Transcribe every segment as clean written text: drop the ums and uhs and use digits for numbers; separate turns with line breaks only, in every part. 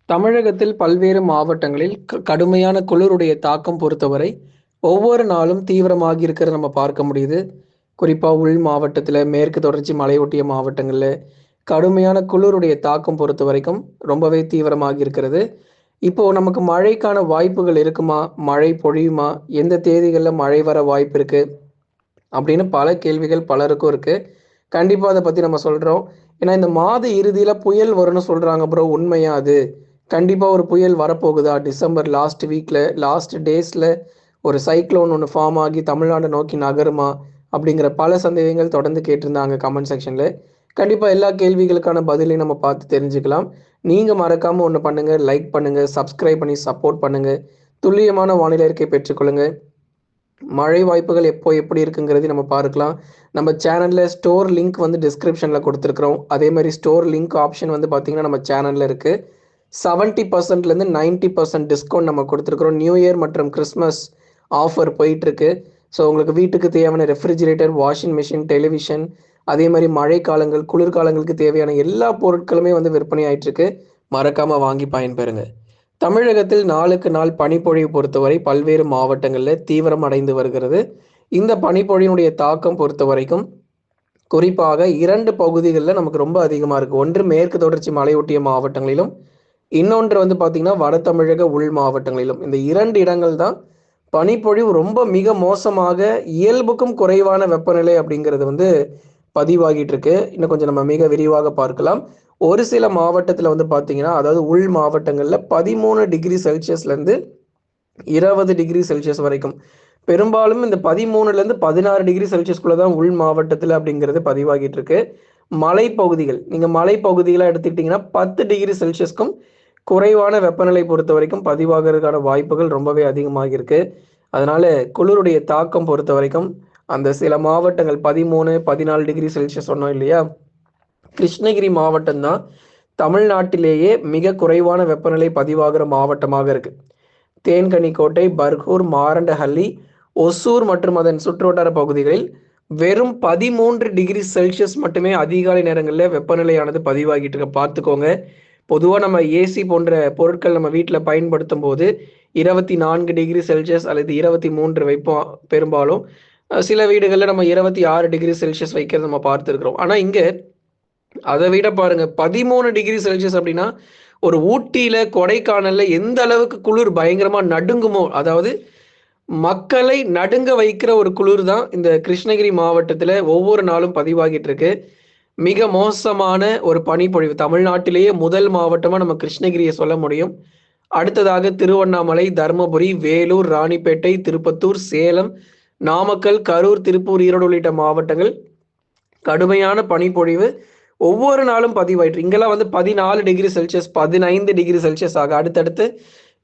தமிழகத்தில் பல்வேறு மாவட்டங்களில் கடுமையான குளிருடைய தாக்கம் பொறுத்தவரை ஒவ்வொரு நாளும் தீவிரமாகி இருக்கிறத நம்ம பார்க்க முடியுது. குறிப்பாக உள் மாவட்டத்தில், மேற்கு தொடர்ச்சி மலையொட்டிய மாவட்டங்களில் கடுமையான குளிருடைய தாக்கம் பொறுத்த வரைக்கும் ரொம்பவே தீவிரமாகி இருக்கிறது. இப்போ நமக்கு மழைக்கான வாய்ப்புகள் இருக்குமா? மழை பொழியுமா? எந்த தேதிகளில் மழை வர வாய்ப்பு இருக்கு? அப்படின்னு பல கேள்விகள் பலருக்கும் இருக்கு. கண்டிப்பா அத பத்தி நம்ம சொல்றோம். ஏன்னா இந்த மாத இறுதியில புயல் வரும்னு சொல்றாங்க ப்ரோ. உண்மையா அது? கண்டிப்பா ஒரு புயல் வரப்போகுதா? டிசம்பர் லாஸ்ட் வீக்ல, லாஸ்ட் டேஸ்ல ஒரு சைக்ளோன் ஒண்ணு ஃபார்ம் ஆகி தமிழ்நாட நோக்கி நகருமா? அப்படிங்கிற பல சந்தேகங்கள் தொடர்ந்து கேட்டிருந்தாங்க கமெண்ட் செக்ஷன்ல. கண்டிப்பா எல்லா கேள்விகளுக்கான பதிலையும் நம்ம பார்த்து தெரிஞ்சுக்கலாம். நீங்க மறக்காம ஒண்ணு பண்ணுங்க. லைக் பண்ணுங்க, சப்ஸ்கிரைப் பண்ணி சப்போர்ட் பண்ணுங்க. துல்லியமான வானிலை அறிக்கை பெற்றுக்கொள்ளுங்க. மழை வாய்ப்புகள் எப்போ எப்படி இருக்குங்கிறதையும் நம்ம பார்க்கலாம். நம்ம சேனல்ல ஸ்டோர் லிங்க் வந்து டிஸ்கிரிப்ஷன்ல கொடுத்துருக்குறோம். அதே மாதிரி ஸ்டோர் லிங்க் ஆப்ஷன் வந்து பார்த்தீங்கன்னா நம்ம சேனல்ல இருக்கு. 70%லேருந்து 90% டிஸ்கவுண்ட் நம்ம கொடுத்துருக்குறோம். நியூ இயர் மற்றும் கிறிஸ்மஸ் ஆஃபர் போயிட்டு இருக்கு. ஸோ உங்களுக்கு வீட்டுக்கு தேவையான ரெஃப்ரிஜிரேட்டர், வாஷிங் மிஷின், டெலிவிஷன், அதே மாதிரி மழைக்காலங்கள், குளிர்காலங்களுக்கு தேவையான எல்லா பொருட்களுமே வந்து விற்பனை ஆயிட்டு இருக்கு. மறக்காம வாங்கி பயன்பெறுங்க. தமிழகத்தில் நாளுக்கு நாள் பனிப்பொழிவு பொறுத்தவரை பல்வேறு மாவட்டங்களில் தீவிரம் அடைந்து வருகிறது. இந்த பனிப்பொழியினுடைய தாக்கம் பொறுத்த வரைக்கும் குறிப்பாக 2 பகுதிகளில் நமக்கு ரொம்ப அதிகமாக இருக்குது. ஒன்று மேற்கு தொடர்ச்சி மலையொட்டிய மாவட்டங்களிலும், இன்னொன்று வந்து பார்த்திங்கன்னா வட தமிழக உள் மாவட்டங்களிலும். இந்த 2 இடங்கள் தான் பனிப்பொழிவு ரொம்ப மிக மோசமாக, இயல்புக்கும் குறைவான வெப்பநிலை அப்படிங்கிறது வந்து பதிவாகிட்டு இருக்கு. இன்னும் கொஞ்சம் நம்ம மிக விரிவாக பார்க்கலாம். ஒரு சில மாவட்டத்தில் வந்து பார்த்தீங்கன்னா, அதாவது உள் மாவட்டங்களில் 13 டிகிரி செல்சியஸ்லேருந்து 20 டிகிரி செல்சியஸ் வரைக்கும். பெரும்பாலும் இந்த 13லேருந்து 16 டிகிரி செல்சியஸ்குள்ள தான் உள் மாவட்டத்தில் அப்படிங்கிறது பதிவாகிட்டு இருக்கு. மலைப்பகுதிகள், நீங்கள் மலைப்பகுதிகளை எடுத்துக்கிட்டிங்கன்னா 10 டிகிரி செல்சியஸ்க்கும் குறைவான வெப்பநிலை பொறுத்த வரைக்கும் பதிவாகிறதுக்கான வாய்ப்புகள் ரொம்பவே அதிகமாக இருக்கு. அதனால குளிருடைய தாக்கம் பொறுத்த வரைக்கும் அந்த சில மாவட்டங்கள் 13, 14 டிகிரி செல்சியஸ் சொன்னோம் இல்லையா? கிருஷ்ணகிரி மாவட்டம் தான் தமிழ்நாட்டிலேயே மிக குறைவான வெப்பநிலை பதிவாகிற மாவட்டமாக இருக்கு. தேன்கனிக்கோட்டை, பர்கூர், மாரண்டஹள்ளி, ஒசூர் மற்றும் அதன் சுற்றுவட்டார பகுதிகளில் வெறும் 13 டிகிரி செல்சியஸ் மட்டுமே அதிகாலை நேரங்களில் வெப்பநிலையானது பதிவாகிட்டு இருக்க பார்த்துக்கோங்க. பொதுவாக நம்ம ஏசி போன்ற பொருட்கள் நம்ம வீட்டில் பயன்படுத்தும் போது 24 டிகிரி செல்சியஸ் அல்லது 23 வைப்போம் பெரும்பாலும். சில வீடுகளில் நம்ம 26 டிகிரி செல்சியஸ் வைக்கிறது நம்ம பார்த்துருக்குறோம். ஆனால் இங்கே அதை விட பாருங்க 13 டிகிரி செல்சியஸ் அப்படின்னா ஒரு ஊட்டியில, கொடைக்கானல்ல எந்த அளவுக்கு குளிர் பயங்கரமா நடுங்குமோ, அதாவது மக்களை நடுங்க வைக்கிற ஒரு குளிர் தான் இந்த கிருஷ்ணகிரி மாவட்டத்தில் ஒவ்வொரு நாளும் பதிவாகிட்டு இருக்கு. மிக மோசமான ஒரு பனிப்பொழிவு. தமிழ்நாட்டிலேயே முதல் மாவட்டமாக நம்ம கிருஷ்ணகிரியை சொல்ல முடியும். அடுத்ததாக திருவண்ணாமலை, தருமபுரி, வேலூர், ராணிப்பேட்டை, திருப்பத்தூர், சேலம், நாமக்கல், கரூர், திருப்பூர், ஈரோடு உள்ளிட்ட மாவட்டங்கள் கடுமையான பனிப்பொழிவு ஒவ்வொரு நாளும் பதிவாயிட்டு. இங்கெல்லாம் வந்து 14 டிகிரி செல்சியஸ், 15 டிகிரி செல்சியஸ் ஆக அடுத்தடுத்து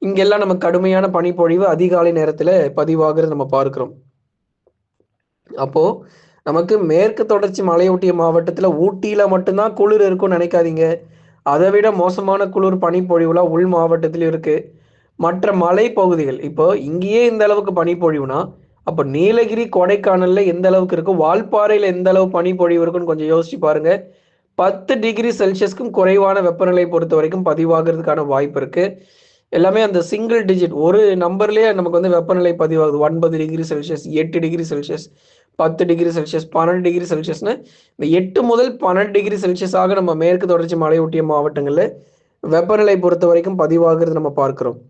இங்கெல்லாம் நம்ம கடுமையான பனிப்பொழிவு அதிகாலை நேரத்தில் பதிவாகிறது நம்ம பார்க்கிறோம். அப்போ நமக்கு மேற்கு தொடர்ச்சி மலையொட்டிய மாவட்டத்தில் ஊட்டியில மட்டும்தான் குளிர் இருக்கும்னு நினைக்காதீங்க. அதை விட மோசமான குளிர் பனிப்பொழிவுலாம் உள் மாவட்டத்திலும் இருக்கு. மற்ற மலை பகுதிகள், இப்போ இங்கேயே இந்த அளவுக்கு பனிப்பொழிவுனா அப்போ நீலகிரி, கொடைக்கானல்ல எந்த அளவுக்கு இருக்கும், வால்பாறையில் எந்த அளவு பனிப்பொழிவு இருக்குன்னு கொஞ்சம் யோசிச்சு பாருங்க. 10 டிகிரி செல்சியஸ்க்கும் குறைவான வெப்பநிலை பொறுத்த வரைக்கும் பதிவாகிறதுக்கான வாய்ப்பு இருக்கு. எல்லாமே அந்த சிங்கிள் டிஜிட் ஒரு நம்பர்லேயே நமக்கு வந்து வெப்பநிலை பதிவாகுது. 9 degree Celsius, 8 degree Celsius, 10 degree Celsius, 12 degree செல்சியஸ்னு இந்த 8 முதல் 12 டிகிரி செல்சியஸாக நம்ம மேற்கு தொடர்ச்சி மலையொட்டிய மாவட்டங்களில் வெப்பநிலை பொறுத்த வரைக்கும் பதிவாகிறது நம்ம பார்க்கிறோம்.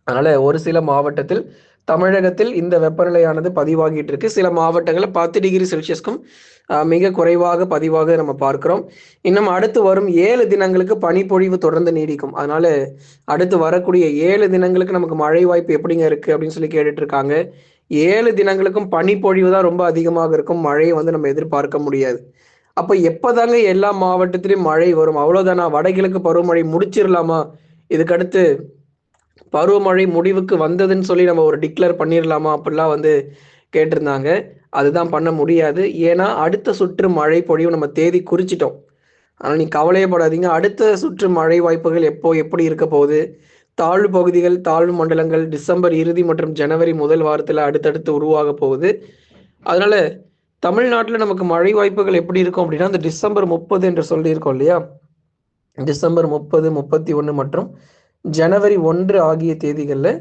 அதனால ஒரு சில மாவட்டத்தில் தமிழகத்தில் இந்த வெப்பநிலையானது பதிவாகிட்டு இருக்கு. சில மாவட்டங்களில் 10 டிகிரி செல்சியஸ்க்கும் மிக குறைவாக பதிவாக நம்ம பார்க்கிறோம். இன்னும் அடுத்து வரும் 7 தினங்களுக்கு பனிப்பொழிவு தொடர்ந்து நீடிக்கும். அதனால அடுத்து வரக்கூடிய 7 தினங்களுக்கு நமக்கு மழை வாய்ப்பு எப்படிங்க இருக்கு அப்படின்னு சொல்லி கேட்டுட்டு இருக்காங்க. 7 தினங்களுக்கும் பனிப்பொழிவு தான் ரொம்ப அதிகமாக இருக்கும். மழையை வந்து நம்ம எதிர்பார்க்க முடியாது. அப்ப எப்பதாங்க எல்லா மாவட்டத்திலையும் மழை வரும்? அவ்வளவுதானா? வடகிழக்கு பருவமழை முடிச்சிடலாமா? இதுக்கடுத்து பருவமழை முடிவுக்கு வந்ததுன்னு சொல்லி நம்ம ஒரு டிக்ளேர் பண்ணிடலாமா அப்படிலாம் வந்து கேட்டிருந்தாங்க. அதுதான் பண்ண முடியாது. ஏன்னா அடுத்த சுற்று மழை பொழிவு நம்ம தேதி குறிச்சிட்டோம். ஆனால் நீங்கள் கவலையப்படாதீங்க. அடுத்த சுற்று மழை வாய்ப்புகள் எப்போ எப்படி இருக்க போகுது, தாழ்வு பகுதிகள், தாழ்வு மண்டலங்கள் டிசம்பர் இறுதி மற்றும் ஜனவரி முதல் வாரத்தில் அடுத்தடுத்து உருவாக போகுது. அதனால தமிழ்நாட்டில் நமக்கு மழை வாய்ப்புகள் எப்படி இருக்கும் அப்படின்னா அந்த டிசம்பர் 30 என்று சொல்லியிருக்கோம் இல்லையா? டிசம்பர் 30, 31 மற்றும் ஜனவரி 1 ஆகிய தேதிகளில்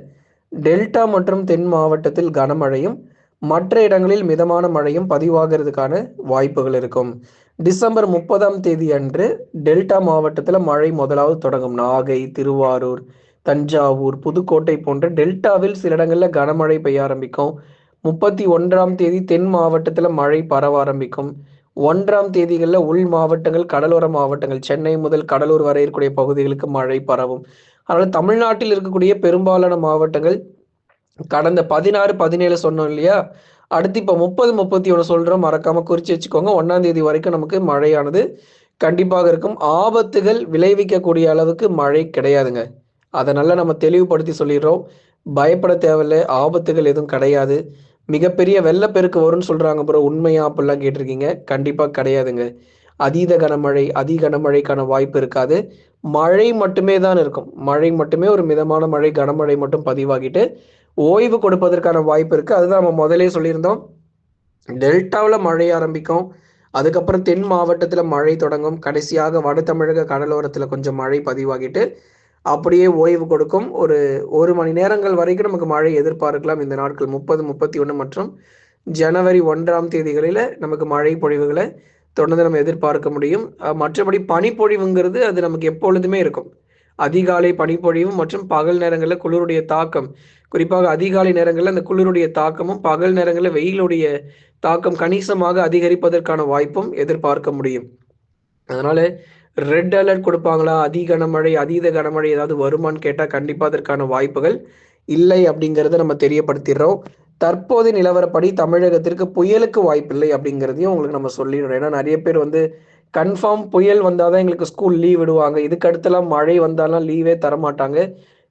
டெல்டா மற்றும் தென் மாவட்டத்தில் கனமழையும் மற்ற இடங்களில் மிதமான மழையும் பதிவாகிறதுக்கான வாய்ப்புகள் இருக்கும். டிசம்பர் 30ஆம் தேதி அன்று டெல்டா மாவட்டத்தில் மழை முதலாவது தொடங்கும். நாகை, திருவாரூர், தஞ்சாவூர், புதுக்கோட்டை போன்ற டெல்டாவில் சில இடங்களில் கனமழை பெய்ய ஆரம்பிக்கும். 31ஆம் தேதி தென் மாவட்டத்தில் மழை பரவ ஆரம்பிக்கும். 1ஆம் தேதிகளில் உள் மாவட்டங்கள், கடலோர மாவட்டங்கள், சென்னை முதல் கடலூர் வரை இருக்கக்கூடிய பகுதிகளுக்கு மழை பரவும். அதனால் தமிழ்நாட்டில் இருக்கக்கூடிய பெரும்பாலான மாவட்டங்கள் கடந்த 16, 17 சொன்னோம் இல்லையா, அடுத்து இப்போ 30, 31 சொல்கிறோம், மறக்காமல் குறித்து வச்சுக்கோங்க. 1ஆம் தேதி வரைக்கும் நமக்கு மழையானது கண்டிப்பாக இருக்கும். ஆபத்துகள் விளைவிக்கக்கூடிய அளவுக்கு மழை கிடையாதுங்க. அதனால் நம்ம தெளிவுபடுத்தி சொல்லிடுறோம். பயப்பட தேவையில்லை, ஆபத்துகள் எதுவும் கிடையாது. மிகப்பெரிய வெள்ளப்பெருக்கு வரும்னு சொல்கிறாங்க ப்ரோ, உண்மையா அப்படிலாம் கேட்டிருக்கீங்க. கண்டிப்பாக கிடையாதுங்க. அதீத கனமழை, அதி கனமழைக்கான வாய்ப்பு இருக்காது. மழை மட்டுமே தான் இருக்கும். மழை மட்டுமே, ஒரு மிதமான மழை, கனமழை மட்டும் பதிவாகிட்டு ஓய்வு கொடுப்பதற்கான வாய்ப்பு இருக்குது. அதுதான் நம்ம முதலே சொல்லியிருந்தோம். டெல்டாவில் மழை ஆரம்பிக்கும், அதுக்கப்புறம் தென் மாவட்டத்தில் மழை தொடங்கும், கடைசியாக வட தமிழக கடலோரத்தில் கொஞ்சம் மழை பதிவாகிட்டு அப்படியே ஓய்வு கொடுக்கும். ஒரு மணி நேரங்கள் வரைக்கும் நமக்கு மழை எதிர்பார்க்கலாம் இந்த நாட்கள் 30, 31 மற்றும் ஜனவரி 1ஆம் தேதிகளில் நமக்கு மழை பொழிவுகளை தொடர்ந்து நம்ம எதிர்பார்க்க முடியும். மற்றபடி பனிப்பொழிவுங்கிறது அது நமக்கு எப்பொழுதுமே இருக்கும். அதிகாலை பனிப்பொழிவு மற்றும் பகல் நேரங்களில் குளிருடைய தாக்கம், குறிப்பாக அதிகாலை நேரங்களில் அந்த குளிருடைய தாக்கமும் பகல் நேரங்களில் வெயிலுடைய தாக்கம் கணிசமாக அதிகரிப்பதற்கான வாய்ப்பும் எதிர்பார்க்க முடியும். அதனால ரெட் அலர்ட் கொடுப்பாங்களா, கனமழை, அதீத கனமழை ஏதாவது வருமானு கேட்டால் கண்டிப்பாக அதற்கான வாய்ப்புகள் இல்லை அப்படிங்கிறத நம்ம தெரியப்படுத்திடுறோம். தற்போது நிலவரப்படி தமிழகத்திற்கு புயலுக்கு வாய்ப்பில்லை அப்படிங்கிறதையும் உங்களுக்கு நம்ம சொல்லிடுறோம். ஏன்னா நிறைய பேர் வந்து கன்ஃபார்ம் புயல் வந்தால் தான் எங்களுக்கு ஸ்கூல் லீவ் விடுவாங்க, இதுக்கு அடுத்தலாம் மழை வந்தாலும் லீவே தரமாட்டாங்க,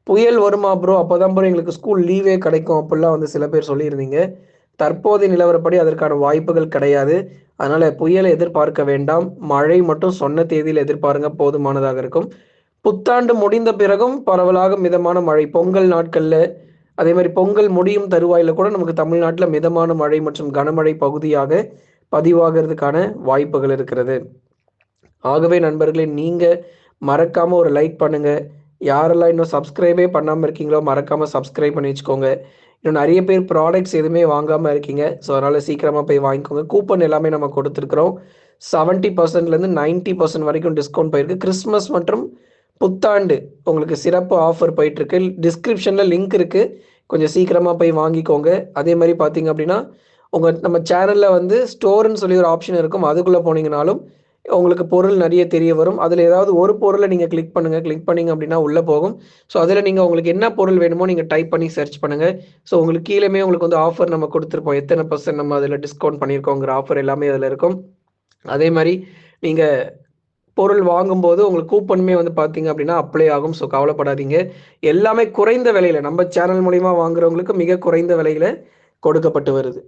புயல் வருமா ப்ரோ அப்போ தான் ப்ரோ எங்களுக்கு ஸ்கூல் லீவே கிடைக்கும் அப்படிலாம் வந்து சில பேர் சொல்லியிருந்தீங்க. தற்போதைய நிலவரப்படி அதற்கான வாய்ப்புகள் கிடையாது. அதனால புயலை எதிர்பார்க்க வேண்டாம். மழை மட்டும் சொன்ன தேதியில் எதிர்பாருங்க, போதுமானதாக இருக்கும். புத்தாண்டு முடிந்த பிறகும் பரவலாக மிதமான மழை, பொங்கல் நாட்கள்ல, அதே மாதிரி பொங்கல் முடியும் தருவாயில கூட நமக்கு தமிழ்நாட்டில் மிதமான மழை மற்றும் கனமழை பகுதியாக பதிவாகிறதுக்கான வாய்ப்புகள் இருக்கிறது. ஆகவே நண்பர்களே, நீங்க மறக்காம ஒரு லைக் பண்ணுங்க. யாரெல்லாம் இன்னும் சப்ஸ்கிரைபே பண்ணாமல் இருக்கீங்களோ மறக்காம சப்ஸ்கிரைப் பண்ணி வச்சுக்கோங்க. இன்னும் நிறைய பேர் ப்ராடக்ட்ஸ் எதுவுமே வாங்காமல் இருக்கீங்க. ஸோ அதனால் சீக்கிரமாக போய் வாங்கிக்கோங்க. கூப்பன் எல்லாமே நம்ம கொடுத்துருக்குறோம். 70%லேருந்து 90% வரைக்கும் டிஸ்கவுண்ட் போயிருக்கு. கிறிஸ்மஸ் மற்றும் புத்தாண்டு உங்களுக்கு சிறப்பு ஆஃபர் போயிட்டுருக்கு. டிஸ்கிரிப்ஷனில் லிங்க் இருக்குது, கொஞ்சம் சீக்கிரமாக போய் வாங்கிக்கோங்க. அதே மாதிரி பார்த்தீங்க அப்படின்னா நம்ம சேனலில் வந்து ஸ்டோர்னு சொல்லி ஒரு ஆப்ஷன் இருக்கும், அதுக்குள்ளே போனீங்கனாலும் உங்களுக்கு பொருள் நிறைய தெரிய வரும். அதில் ஏதாவது ஒரு பொருளை நீங்கள் கிளிக் பண்ணுங்கள். கிளிக் பண்ணிங்க அப்படின்னா உள்ளே போகும். ஸோ அதில் நீங்கள் உங்களுக்கு என்ன பொருள் வேணுமோ நீங்கள் டைப் பண்ணி சர்ச் பண்ணுங்கள். ஸோ உங்களுக்கு கீழே உங்களுக்கு வந்து ஆஃபர் நம்ம கொடுத்துருப்போம், எத்தனை % நம்ம அதில் டிஸ்கவுண்ட் பண்ணியிருக்கோங்கிற ஆஃபர் எல்லாமே அதில் இருக்கும். அதே மாதிரி நீங்கள் பொருள் வாங்கும்போது உங்களுக்கு கூப்பனுமே வந்து பார்த்தீங்க அப்படின்னா அப்ளை ஆகும். ஸோ கவலைப்படாதீங்க. எல்லாமே குறைந்த விலையில் நம்ம சேனல் மூலிமா வாங்குறவங்களுக்கு மிக குறைந்த விலையில் கொடுக்கப்பட்டு வருது.